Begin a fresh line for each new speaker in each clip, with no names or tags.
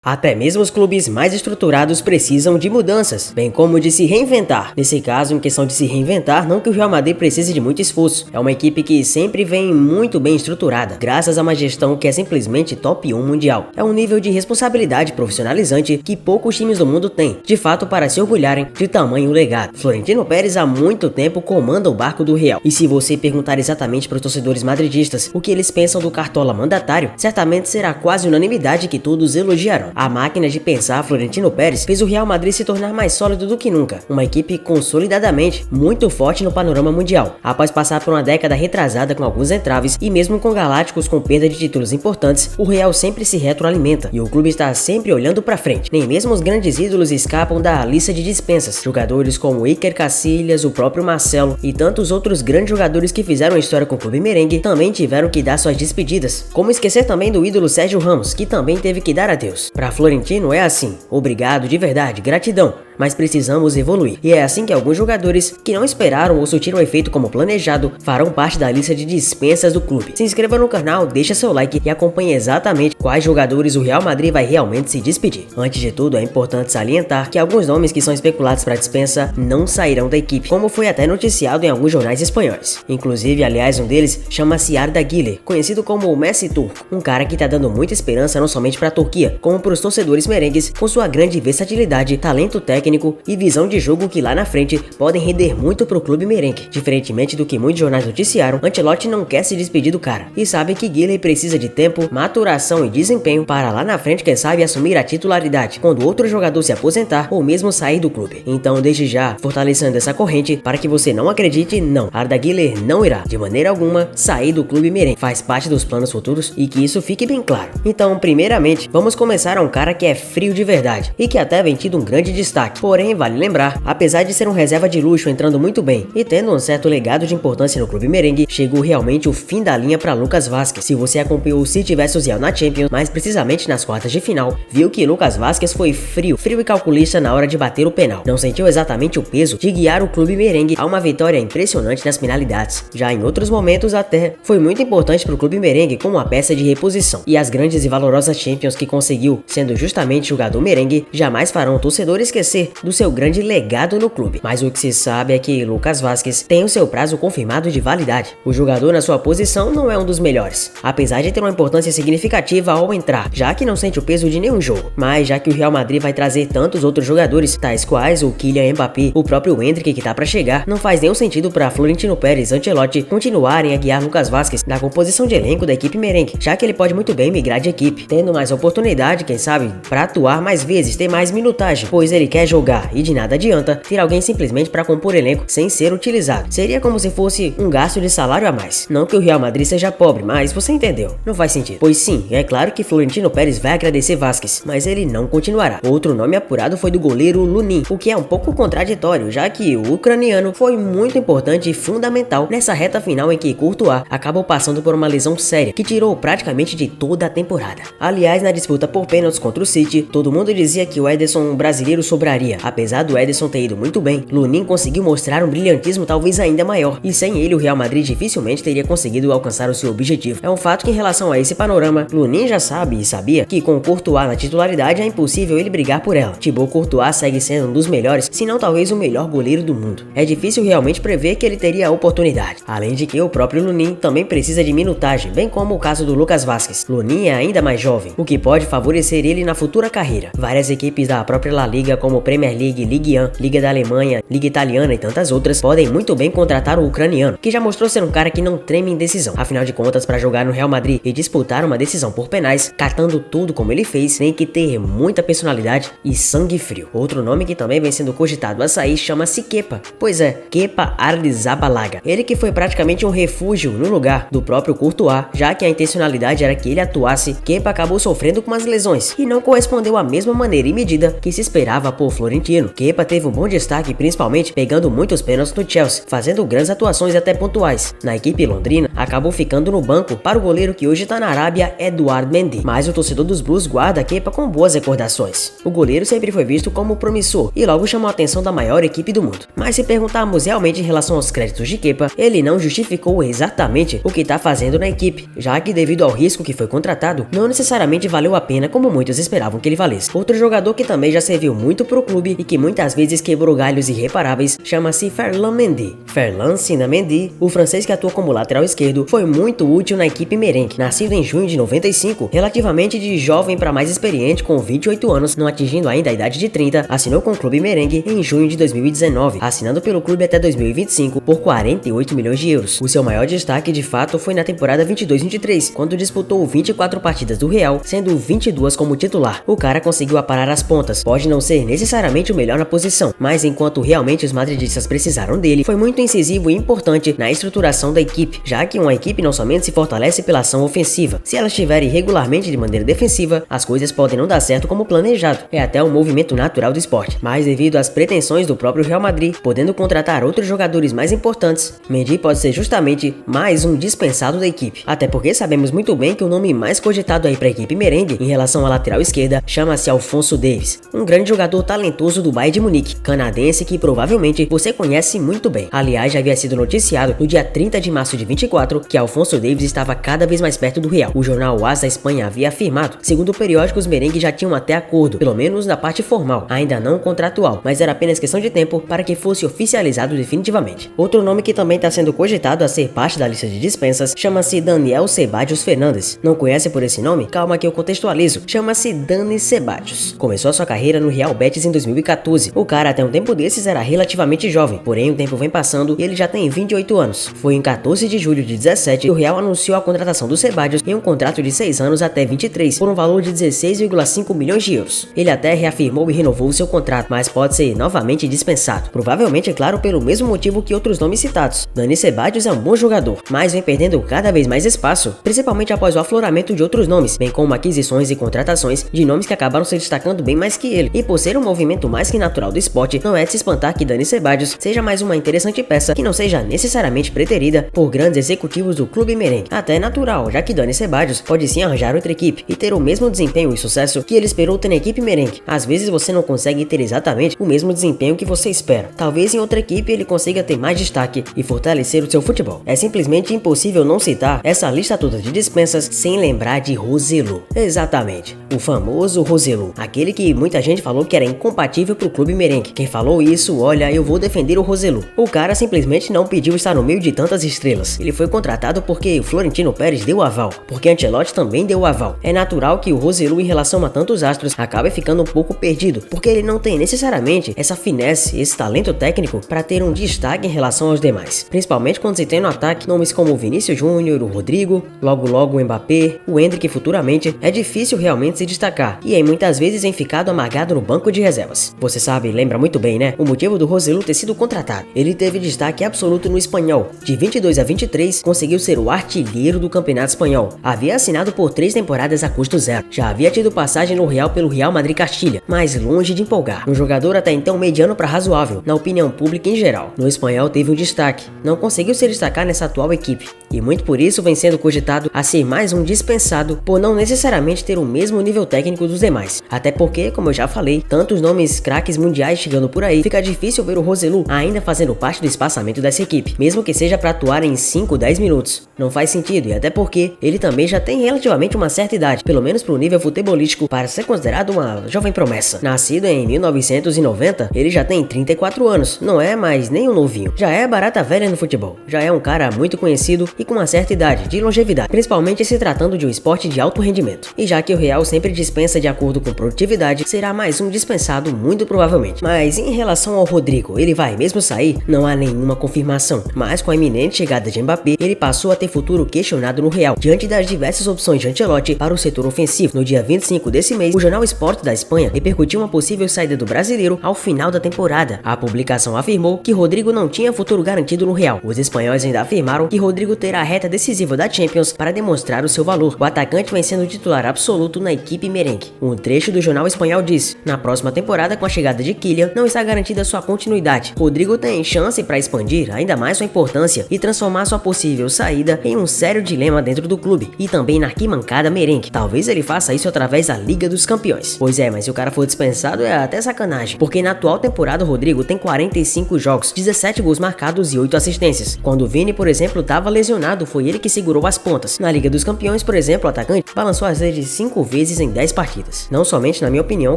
Até mesmo os clubes mais estruturados precisam de mudanças, bem como de se reinventar. Nesse caso, em questão de se reinventar, não que o Real Madrid precise de muito esforço. É uma equipe que sempre vem muito bem estruturada, graças a uma gestão que é simplesmente top 1 mundial. É um nível de responsabilidade profissionalizante que poucos times do mundo têm, de fato, para se orgulharem de tamanho legado. Florentino Pérez há muito tempo comanda o barco do Real. E se você perguntar exatamente para os torcedores madridistas o que eles pensam do cartola mandatário, certamente será quase unanimidade que todos elogiarão. A máquina de pensar Florentino Pérez fez o Real Madrid se tornar mais sólido do que nunca, uma equipe consolidadamente muito forte no panorama mundial. Após passar por uma década retrasada com alguns entraves e mesmo com galácticos com perda de títulos importantes, o Real sempre se retroalimenta e o clube está sempre olhando para frente. Nem mesmo os grandes ídolos escapam da lista de dispensas. Jogadores como Iker Casillas, o próprio Marcelo e tantos outros grandes jogadores que fizeram história com o clube merengue também tiveram que dar suas despedidas. Como esquecer também do ídolo Sérgio Ramos, que também teve que dar adeus. Para Florentino é assim, obrigado de verdade, gratidão, mas precisamos evoluir. E é assim que alguns jogadores que não esperaram ou surtiram o efeito como planejado farão parte da lista de dispensas do clube. Se inscreva no canal, deixa seu like e acompanhe exatamente quais jogadores o Real Madrid vai realmente se despedir. Antes de tudo, é importante salientar que alguns nomes que são especulados para dispensa não sairão da equipe, como foi até noticiado em alguns jornais espanhóis. Inclusive, aliás, um deles chama-se Arda Güler, conhecido como o Messi turco, um cara que tá dando muita esperança não somente para a Turquia, como para os torcedores merengues, com sua grande versatilidade, talento técnico e visão de jogo que lá na frente podem render muito pro clube merengue. Diferentemente do que muitos jornais noticiaram, Ancelotti não quer se despedir do cara e sabe que Güler precisa de tempo, maturação e desempenho para lá na frente, quem sabe, assumir a titularidade quando outro jogador se aposentar ou mesmo sair do clube. Então desde já, fortalecendo essa corrente para que você não acredite, não, Arda Güler não irá de maneira alguma sair do clube merengue, faz parte dos planos futuros e que isso fique bem claro. Então primeiramente, vamos começar a um cara que é frio de verdade e que até vem tido um grande destaque. Porém, vale lembrar, apesar de ser um reserva de luxo entrando muito bem e tendo um certo legado de importância no clube merengue, chegou realmente o fim da linha para Lucas Vázquez. Se você acompanhou o City vs Real na Champions, mais precisamente nas quartas de final, viu que Lucas Vázquez foi frio e calculista na hora de bater o penal. Não sentiu exatamente o peso de guiar o clube merengue a uma vitória impressionante nas penalidades. Já em outros momentos até, foi muito importante para o clube merengue como uma peça de reposição. E as grandes e valorosas Champions que conseguiu, sendo justamente jogador merengue, jamais farão o torcedor esquecer do seu grande legado no clube. Mas o que se sabe é que Lucas Vázquez tem o seu prazo confirmado de validade. O jogador na sua posição não é um dos melhores, apesar de ter uma importância significativa ao entrar, já que não sente o peso de nenhum jogo. Mas já que o Real Madrid vai trazer tantos outros jogadores, tais quais o Kylian Mbappé, o próprio Endrick que tá para chegar, não faz nenhum sentido para Florentino Pérez e Ancelotti continuarem a guiar Lucas Vázquez na composição de elenco da equipe merengue, já que ele pode muito bem migrar de equipe, tendo mais oportunidade, quem sabe, para atuar mais vezes, ter mais minutagem, pois ele quer jogar e de nada adianta ter alguém simplesmente para compor elenco sem ser utilizado. Seria como se fosse um gasto de salário a mais. Não que o Real Madrid seja pobre, mas você entendeu, não faz sentido. Pois sim, é claro que Florentino Pérez vai agradecer Vázquez, mas ele não continuará. Outro nome apurado foi do goleiro Lunin, o que é um pouco contraditório, já que o ucraniano foi muito importante e fundamental nessa reta final em que Courtois acabou passando por uma lesão séria, que tirou praticamente de toda a temporada. Aliás, na disputa por pênaltis contra o City, todo mundo dizia que o Ederson brasileiro sobraria. Apesar do Ederson ter ido muito bem, Lunin conseguiu mostrar um brilhantismo talvez ainda maior, e sem ele o Real Madrid dificilmente teria conseguido alcançar o seu objetivo. É um fato que em relação a esse panorama, Lunin já sabe e sabia que com Courtois na titularidade é impossível ele brigar por ela. Thibaut Courtois segue sendo um dos melhores, se não talvez o melhor goleiro do mundo. É difícil realmente prever que ele teria a oportunidade, além de que o próprio Lunin também precisa de minutagem, bem como o caso do Lucas Vázquez. Lunin é ainda mais jovem, o que pode favorecer ele na futura carreira. Várias equipes da própria La Liga, como Premier League, Ligue 1, Liga da Alemanha, Liga Italiana e tantas outras, podem muito bem contratar o ucraniano, que já mostrou ser um cara que não treme em decisão. Afinal de contas, para jogar no Real Madrid e disputar uma decisão por penais, catando tudo como ele fez, tem que ter muita personalidade e sangue frio. Outro nome que também vem sendo cogitado a sair chama-se Kepa. Pois é, Kepa Arrizabalaga. Ele que foi praticamente um refúgio no lugar do próprio Courtois, já que a intencionalidade era que ele atuasse. Kepa acabou sofrendo com umas lesões e não correspondeu à mesma maneira e medida que se esperava por florentino. Kepa teve um bom destaque, principalmente pegando muitos pênaltis no Chelsea, fazendo grandes atuações até pontuais. Na equipe londrina, acabou ficando no banco para o goleiro que hoje tá na Arábia, Edouard Mendy, mas o torcedor dos Blues guarda Kepa com boas recordações. O goleiro sempre foi visto como promissor e logo chamou a atenção da maior equipe do mundo. Mas se perguntarmos realmente em relação aos créditos de Kepa, ele não justificou exatamente o que tá fazendo na equipe, já que devido ao risco que foi contratado, não necessariamente valeu a pena como muitos esperavam que ele valesse. Outro jogador que também já serviu muito pro clube e que muitas vezes quebrou galhos irreparáveis chama-se Ferland Mendy. Ferland Sina Mendy, o francês que atua como lateral esquerdo, foi muito útil na equipe merengue. Nascido em junho de 95, relativamente de jovem para mais experiente, com 28 anos, não atingindo ainda a idade de 30, assinou com o clube merengue em junho de 2019, assinando pelo clube até 2025 por 48 milhões de euros. O seu maior destaque de fato foi na temporada 22-23, quando disputou 24 partidas do Real, sendo 22 como titular. O cara conseguiu aparar as pontas, pode não ser necessariamente o melhor na posição, mas enquanto realmente os madridistas precisaram dele, foi muito incisivo e importante na estruturação da equipe, já que uma equipe não somente se fortalece pela ação ofensiva, se ela estiver irregularmente de maneira defensiva, as coisas podem não dar certo como planejado. É até um movimento natural do esporte, mas devido às pretensões do próprio Real Madrid, podendo contratar outros jogadores mais importantes, Mendy pode ser justamente mais um dispensado da equipe. Até porque sabemos muito bem que o nome mais cogitado aí para a equipe merengue em relação à lateral esquerda chama-se Alphonso Davies, um grande jogador talentoso do Bayern de Munique, canadense que provavelmente você conhece muito bem. Aliás, já havia sido noticiado no dia 30 de março de 24 que Alphonso Davies estava cada vez mais perto do Real. O jornal AS da Espanha havia afirmado, segundo o periódico, os merengues já tinham até acordo, pelo menos na parte formal, ainda não contratual, mas era apenas questão de tempo para que fosse oficializado definitivamente. Outro nome que também está sendo cogitado a ser parte da lista de dispensas chama-se Daniel Ceballos Fernandes. Não conhece por esse nome? Calma que eu contextualizo. Chama-se Dani Ceballos. Começou a sua carreira no Real Betis em 2014. O cara até um tempo desses era relativamente jovem, porém o tempo vem passando e ele já tem 28 anos. Foi em 14 de julho de 17 que o Real anunciou a contratação do Ceballos em um contrato de 6 anos até 23, por um valor de 16,5 milhões de euros. Ele até reafirmou e renovou o seu contrato, mas pode ser novamente dispensado. Provavelmente, é claro, pelo mesmo motivo que outros nomes citados. Dani Ceballos é um bom jogador, mas vem perdendo cada vez mais espaço, principalmente após o afloramento de outros nomes, bem como aquisições e contratações de nomes que acabaram se destacando bem mais que ele. E por ser um movimento mais que natural do esporte, não é de se espantar que Dani Ceballos seja mais uma interessante peça que não seja necessariamente preterida por grandes executivos do clube merengue. Até é natural, já que Dani Ceballos pode sim arranjar outra equipe e ter o mesmo desempenho e sucesso que ele esperou ter na equipe merengue. Às vezes você não consegue ter exatamente o mesmo desempenho que você espera. Talvez em outra equipe ele consiga ter mais destaque e fortalecer o seu futebol. É simplesmente impossível não citar essa lista toda de dispensas sem lembrar de Roselu. Exatamente, o famoso Roselu, aquele que muita gente falou que era incompatível pro clube merengue. Quem falou isso, olha, eu vou defender o Roselu. O cara simplesmente não pediu estar no meio de tantas estrelas. Ele foi contratado porque o Florentino Pérez deu o aval, porque Ancelotti também deu o aval. É natural que o Roselu, em relação a tantos astros, acabe ficando um pouco perdido, porque ele não tem necessariamente essa finesse, esse talento técnico para ter um destaque em relação aos demais. Principalmente quando se tem no ataque nomes como o Vinícius Júnior, o Rodrigo, logo o Mbappé, o Endrick futuramente, é difícil realmente se destacar, e aí muitas vezes vem ficado amargado no banco de reservas. Você sabe, lembra muito bem, né? O motivo do Roselu ter sido contratado. Ele teve destaque absoluto no espanhol. De 22 a 23, conseguiu ser o artilheiro do campeonato espanhol. Havia assinado por 3 temporadas a custo zero. Já havia tido passagem no Real pelo Real Madrid Castilha, mas longe de empolgar. Um jogador até então mediano para razoável, na opinião pública em geral. No espanhol teve um destaque. Não conseguiu se destacar nessa atual equipe, e muito por isso vem sendo cogitado a ser mais um dispensado por não necessariamente ter o mesmo nível técnico dos demais. Até porque, como eu já falei, tantos nomes craques mundiais chegando por aí, fica difícil ver o Roselu ainda fazendo parte do espaçamento dessa equipe, mesmo que seja para atuar em 5, 10 minutos. Não faz sentido, e até porque ele também já tem relativamente uma certa idade, pelo menos pro nível futebolístico, para ser considerado uma jovem promessa. Nascido em 1990, ele já tem 34 anos, não é mais nem um novinho, já é barata velha no futebol, já é um cara muito conhecido e com uma certa idade, de longevidade, principalmente se tratando de um esporte de alto rendimento. E já que o Real sempre dispensa de acordo com produtividade, será mais um dispensado muito provavelmente. Mas em relação ao Rodrigo, ele vai mesmo sair? Não há nenhuma confirmação, mas com a iminente chegada de Mbappé, ele passou a ter futuro questionado no Real, diante das diversas opções de Ancelotti para o setor ofensivo. No dia 25 desse mês, o jornal Sport da Espanha repercutiu uma possível saída do brasileiro ao final da temporada. A publicação afirmou que Rodrigo não tinha futuro garantido no Real. Os espanhóis ainda afirmaram que Rodrigo terá a reta decisiva da Champions para demonstrar o seu valor. O atacante vem sendo titular absoluto na equipe merengue. Um trecho do jornal espanhol diz: na próxima temporada temporada com a chegada de Kylian, não está garantida sua continuidade. Rodrigo tem chance para expandir ainda mais sua importância e transformar sua possível saída em um sério dilema dentro do clube e também na arquibancada merengue. Talvez ele faça isso através da Liga dos Campeões. Pois é, mas se o cara for dispensado é até sacanagem, porque na atual temporada o Rodrigo tem 45 jogos, 17 gols marcados e 8 assistências. Quando o Vini, por exemplo, estava lesionado, foi ele que segurou as pontas. Na Liga dos Campeões, por exemplo, o atacante balançou as redes 5 vezes em 10 partidas. Não somente na minha opinião,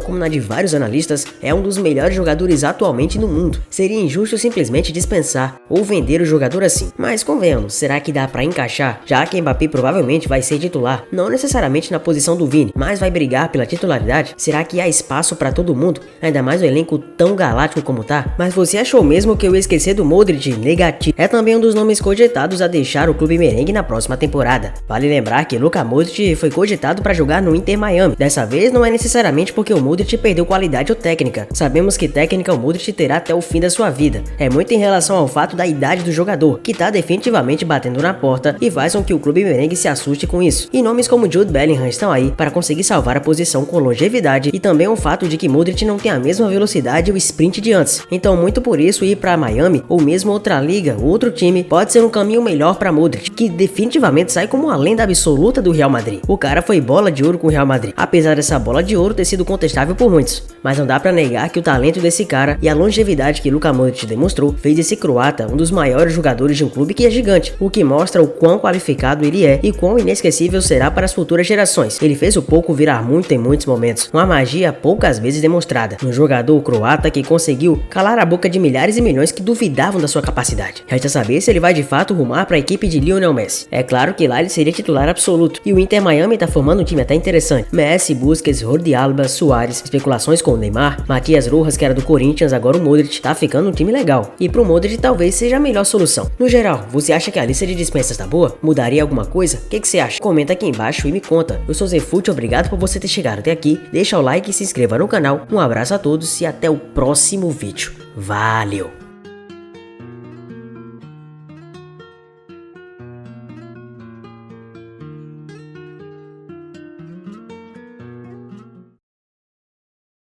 como na de vários analistas, é um dos melhores jogadores atualmente no mundo. Seria injusto simplesmente dispensar ou vender o jogador assim. Mas convenhamos, será que dá pra encaixar? Já que Mbappé provavelmente vai ser titular, não necessariamente na posição do Vini, mas vai brigar pela titularidade? Será que há espaço pra todo mundo? Ainda mais um elenco tão galáctico como tá? Mas você achou mesmo que eu ia esquecer do Modric? Negativo. É também um dos nomes cogitados a deixar o clube merengue na próxima temporada. Vale lembrar que Luka Modric foi cogitado para jogar no Inter Miami. Dessa vez não é necessariamente porque o Modric perdeu qualidade ou técnica. Sabemos que técnica o Modric terá até o fim da sua vida. É muito em relação ao fato da idade do jogador, que tá definitivamente batendo na porta e faz com que o clube merengue se assuste com isso. E nomes como Jude Bellingham estão aí para conseguir salvar a posição com longevidade e também o fato de que Modric não tem a mesma velocidade ou sprint de antes. Então muito por isso ir para Miami ou mesmo outra liga, outro time, pode ser um caminho melhor para Modric, que definitivamente sai como a lenda absoluta do Real Madrid. O cara foi bola de ouro com o Real Madrid, apesar dessa bola de ouro ter sido contestável por muitos. Mas não dá pra negar que o talento desse cara e a longevidade que Luka Modric demonstrou fez desse croata um dos maiores jogadores de um clube que é gigante, o que mostra o quão qualificado ele é e quão inesquecível será para as futuras gerações. Ele fez o pouco virar muito em muitos momentos, uma magia poucas vezes demonstrada. Um jogador croata que conseguiu calar a boca de milhares e milhões que duvidavam da sua capacidade. Resta saber se ele vai de fato rumar para a equipe de Lionel Messi. É claro que lá ele seria titular absoluto, e o Inter Miami tá formando um time até interessante. Messi, Busquets, Jordi Alba, Suárez, especulações com o Neymar, Matias Rojas, que era do Corinthians, agora o Modric, tá ficando um time legal. E pro Modric talvez seja a melhor solução. No geral, você acha que a lista de dispensas tá boa? Mudaria alguma coisa? O que você acha? Comenta aqui embaixo e me conta. Eu sou Zefute, obrigado por você ter chegado até aqui. Deixa o like e se inscreva no canal. Um abraço a todos e até o próximo vídeo. Valeu!